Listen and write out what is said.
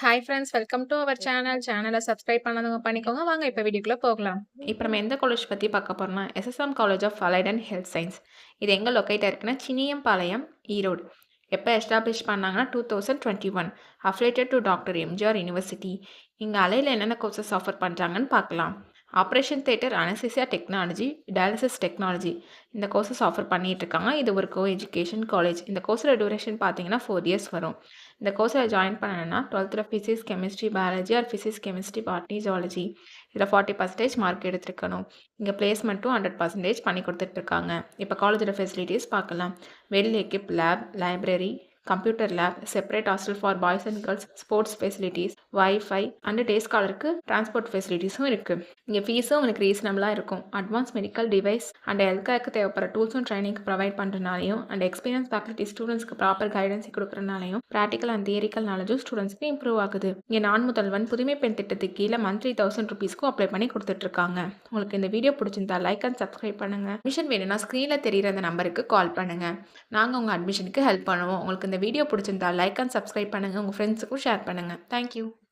Hi friends, welcome to our channel. சேனலை subscribe பண்ணாதவங்க பண்ணிக்கோங்க. வாங்க இப்போ வீடியோக்குள்ள போகலாம். இப்போ நம்ம எந்த காலேஜ் பற்றி பார்க்க போறோம்னா, SSM college of allied and health science. இது எங்கே லொக்கேட் இருக்குன்னா, சின்னியம்பாளையம், ஈரோடு. எப்போ எஸ்டாப்ளிஷ் பண்ணாங்கன்னா 2021. Affiliated to doctor MGR university. இங்கே அலையில் என்னென்ன கோர்சஸ் ஆஃபர் பண்ணுறாங்கன்னு பார்க்கலாம். Operation theatre anaesthesia technology, dialysis technology இந்த கோர்சஸ் ஆஃபர் பண்ணிட்டு இருக்காங்க. இது ஒரு கோ எஜுகேஷன் காலேஜ். இந்த கோர்ஸோட டியூரேஷன் பார்த்தீங்கன்னா 4 இயர்ஸ் வரும். இந்த கோர்ஸில் ஜாயின் பண்ணணும்னா 12th physics chemistry biology R physics chemistry botany zoology இதில் 40% மார்க் எடுத்துருக்கணும். இங்கே பிளேஸ்மெண்ட்டும் 100% பண்ணி கொடுத்துட்ருக்காங்க. இப்போ காலேஜோட ஃபெசிலிட்டிஸ் பார்க்கலாம். Well equip lab, library, computer lab, separate hostel for boys and girls, sports facilities, wifi and day ஸ்காலருக்கு டிரான்ஸ்போர்ட் ஃபெசிலிட்டிஸும் இருக்குது. இங்கே ஃபீஸும் உங்களுக்கு ரீசனபிளாக இருக்கும். Advance medical device and health கேருக்கு தேவைப்படுற டூல்ஸும் ட்ரைனிங் ப்ரொவைட் பண்ணுறனாலையும் அண்ட் எக்ஸ்பீரியன்ஸ் ஃபேக்கல்ட்டி ஸ்டூடெண்ட்ஸ்க்கு ப்ராப்பர் கைடன்ஸ் கொடுக்குறனாலையும் ப்ராக்டிக்கல் அண்ட் தியரிக்கல் நாலேஜும் ஸ்டூடெண்ட்ஸ்க்கு இம்ப்ரூவ் ஆகுது. இங்கே நான் முதல்வன் புதுமை பெண் திட்டத்துக்கு கீழே மந்த்லி 1000 ருபீஸ்க்கும் அப்ளை பண்ணி கொடுத்துட்ருக்காங்க. உங்களுக்கு இந்த வீடியோ பிடிச்சிருந்தா லைக் அண்ட் சப்ஸ்கிரைப் பண்ணுங்கள். அட்மிஷன் வேணும்னா ஸ்க்ரீனில் தெரியிற அந்த நம்பருக்கு கால் பண்ணுங்கள். நாங்கள் உங்கள் அட்மிஷனுக்கு ஹெல்ப் பண்ணுவோம். உங்களுக்கு இந்த வீடியோ பிடிச்சிருந்தா லைக் அண்ட் சப்ஸ்கிரைப் பண்ணுங்கள். உங்கள் ஃப்ரெண்ட்ஸுக்கும் ஷேர் பண்ணுங்கள். தேங்க்யூ.